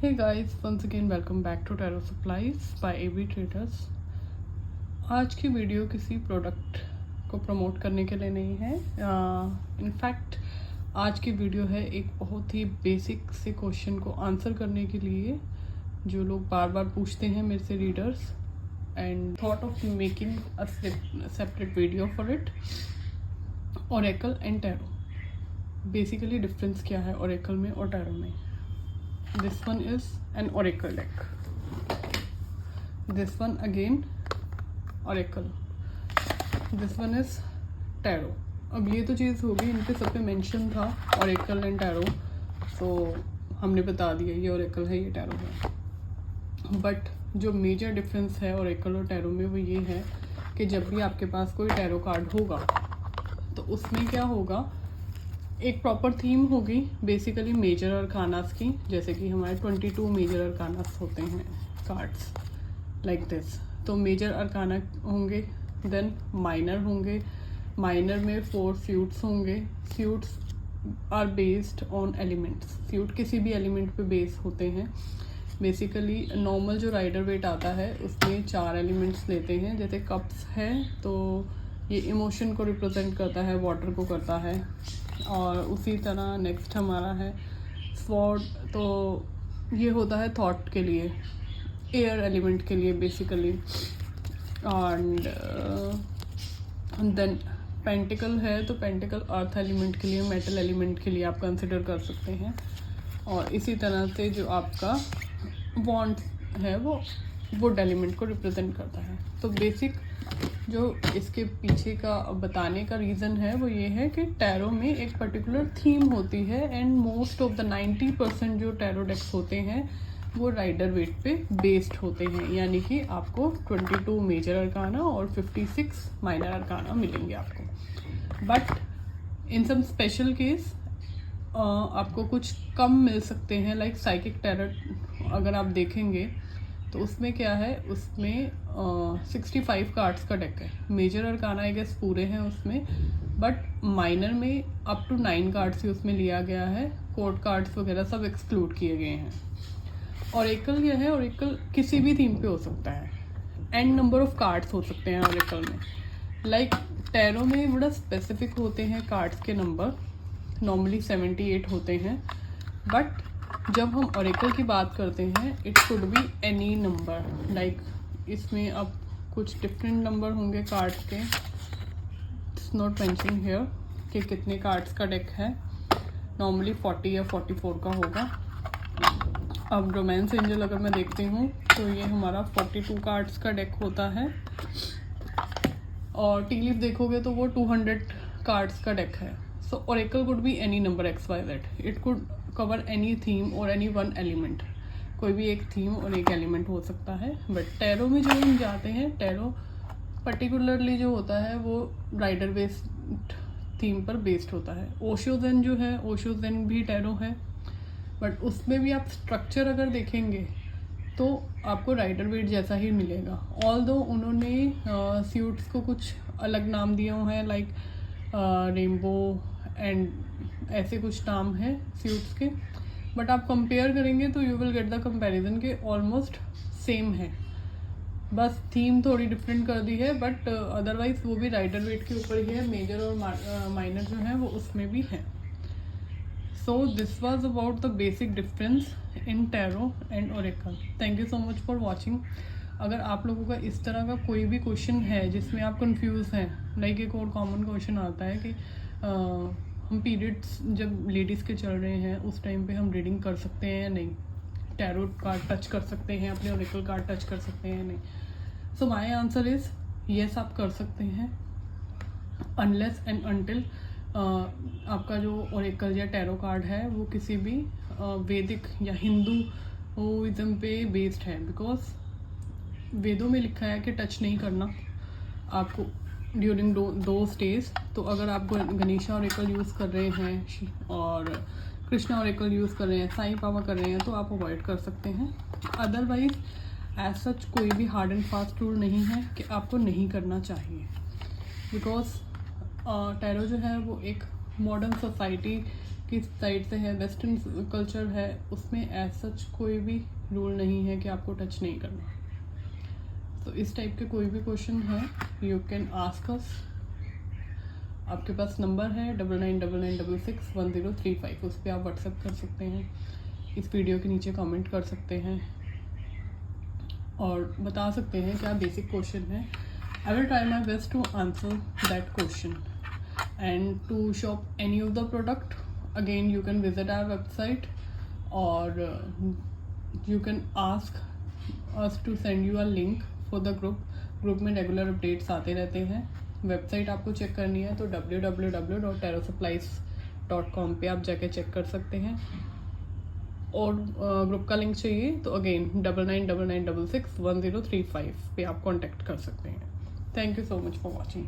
Hey guys, once again welcome back to Tarot Supplies by AB Traders। आज की video किसी product को promote करने के लिए नहीं है। इनफैक्ट आज की वीडियो है एक बहुत ही बेसिक से क्वेश्चन को आंसर करने के लिए जो लोग बार बार पूछते हैं मेरे से readers, and thought of making a separate video for it. Oracle and tarot, basically difference क्या है ओरेकल में और टैरो में। This one is an oracle deck. This one again oracle. This one is tarot. अब ये तो चीज़ होगी, इन पे सब पे मेंशन था oracle and tarot, तो हमने बता दिया ये oracle है ये tarot है। बट जो मेजर डिफरेंस है oracle और tarot में वो ये है कि जब भी आपके पास कोई tarot कार्ड होगा तो उसमें क्या होगा, एक प्रॉपर थीम होगी बेसिकली मेजर अरकानास की, जैसे कि हमारे 22 मेजर अरकानास होते हैं कार्ड्स लाइक दिस। तो मेजर अरकाना होंगे, देन माइनर होंगे, माइनर में 4 स्यूट्स होंगे। Suits are based on elements, suit किसी भी एलिमेंट पे बेस होते हैं। बेसिकली नॉर्मल जो राइडर वेट आता है उसमें 4 एलिमेंट्स लेते हैं। जैसे कप्स है तो ये इमोशन को रिप्रेजेंट करता है, वाटर को करता है। और उसी तरह नेक्स्ट हमारा है स्वॉर्ड, तो ये होता है थॉट के लिए, एयर एलिमेंट के लिए बेसिकली। एंड देन पेंटिकल है तो पेंटिकल अर्थ एलिमेंट के लिए, मेटल एलिमेंट के लिए आप कंसिडर कर सकते हैं। और इसी तरह से जो आपका वॉन्ड है वो वुड एलिमेंट को रिप्रेजेंट करता है। तो बेसिक जो इसके पीछे का बताने का रीज़न है वो ये है कि टैरो में एक पर्टिकुलर थीम होती है, एंड मोस्ट ऑफ द 90% जो टैरो डेक्स होते हैं वो राइडर वेट पे बेस्ड होते हैं। यानी कि आपको 22 मेजर अरकाना और 56 माइनर अरकाना मिलेंगे आपको। But in some special case आपको कुछ कम मिल सकते हैं, लाइक साइकिक टैरो अगर आप देखेंगे तो उसमें क्या है, उसमें 65 कार्ड्स का डेक है। मेजर अरकाना आई गेस पूरे हैं उसमें, बट माइनर में अप टू 9 कार्ड्स ही उसमें लिया गया है। कोर्ट कार्ड्स वगैरह सब एक्सक्लूड किए गए हैं। ओरेकल क्या है, ओरेकल किसी भी थीम पे हो सकता है, एंड नंबर ऑफ कार्ड्स हो सकते हैं ओरेकल में। लाइक टैरो में बड़ा स्पेसिफिक होते हैं कार्ड्स के नंबर, नॉर्मली 78 होते हैं। बट जब हम ओरेकल की बात करते हैं it could be any number, like इसमें अब कुछ डिफरेंट नंबर होंगे कार्ड्स के। इट्स नॉट मेंशन हियर कि कितने कार्ड्स का डेक है, नॉर्मली 40 या 44 का होगा। अब रोमांस एंजल अगर मैं देखती हूँ तो ये हमारा 42 कार्ड्स का डेक होता है। और टी लीफ देखोगे तो वो 200 कार्ड्स का डेक है। So oracle could be any number XYZ, it could cover any theme और एनी वन एलिमेंट, कोई भी एक थीम और एक एलिमेंट हो सकता है। बट टैरो में जो हम जाते हैं, टैरो पर्टिकुलरली जो होता है वो राइडर बेस्ड थीम पर बेस्ड होता है। ओशो ज़ेन जो है, ओशो ज़ेन भी टैरो है, बट उसमें भी आप स्ट्रक्चर अगर देखेंगे तो आपको राइडर वेट जैसा ही मिलेगा। ऑल्दो उन्होंने स्यूट्स को कुछ अलग नाम दिए हुए हैं, लाइक रेनबो एंड ऐसे कुछ नाम हैं स्यूट्स के, बट आप कंपेयर करेंगे तो you will get the comparison के ऑलमोस्ट सेम है, बस थीम थोड़ी डिफरेंट कर दी है। बट अदरवाइज वो भी राइडर वेट के ऊपर ही है। मेजर और माइनर जो है वो उसमें भी है। So this was about the basic difference in tarot and Oracle. Thank you so much for watching. अगर आप लोगों का इस तरह का कोई भी क्वेश्चन है जिसमें आप कंफ्यूज हैं, लाइक एक और कॉमन क्वेश्चन आता है कि हम पीरियड्स जब लेडीज़ के चल रहे हैं उस टाइम पे हम रीडिंग कर सकते हैं या नहीं, टैरो कार्ड टच कर सकते हैं, अपने ओरेकल कार्ड टच कर सकते हैं या नहीं। So my answer is yes, आप कर सकते हैं, अनलेस एंड अनटिल आपका जो ओरेकल या टैरो कार्ड है वो किसी भी वैदिक या हिंदूइज्म पे बेस्ड है। बिकॉज वेदों में लिखा है कि टच नहीं करना आपको ड्यूरिंग दो स्टेज। तो अगर आप गणेशा ओरेकल यूज़ कर रहे हैं और कृष्णा ओरेकल यूज़ कर रहे हैं, साईं बाबा कर रहे हैं, तो आप अवॉइड कर सकते हैं। अदरवाइज एज सच कोई भी हार्ड एंड फास्ट रूल नहीं है कि आपको नहीं करना चाहिए। बिकॉज टैरो जो है वो एक मॉडर्न सोसाइटी किस साइड से है, वेस्टर्न कल्चर है, उसमें एज सच कोई भी रूल नहीं है कि आपको टच नहीं करना। तो इस टाइप के कोई भी क्वेश्चन है, यू कैन आस्क अस। आपके पास नंबर है 9999661035, उस पर आप व्हाट्सएप कर सकते हैं, इस वीडियो के नीचे कमेंट कर सकते हैं और बता सकते हैं क्या बेसिक क्वेश्चन है। I will try my best to answer that question and to shop any of the product. Again you can visit our website और you can ask us to send you a link for the group में regular updates आते रहते हैं। Website आपको check करनी है तो www.terrosupplies.com पे आप जाके चेक कर सकते हैं। और ग्रुप का लिंक चाहिए तो अगेन 9999661035 पे आप कांटेक्ट कर सकते हैं। Thank you so much for watching.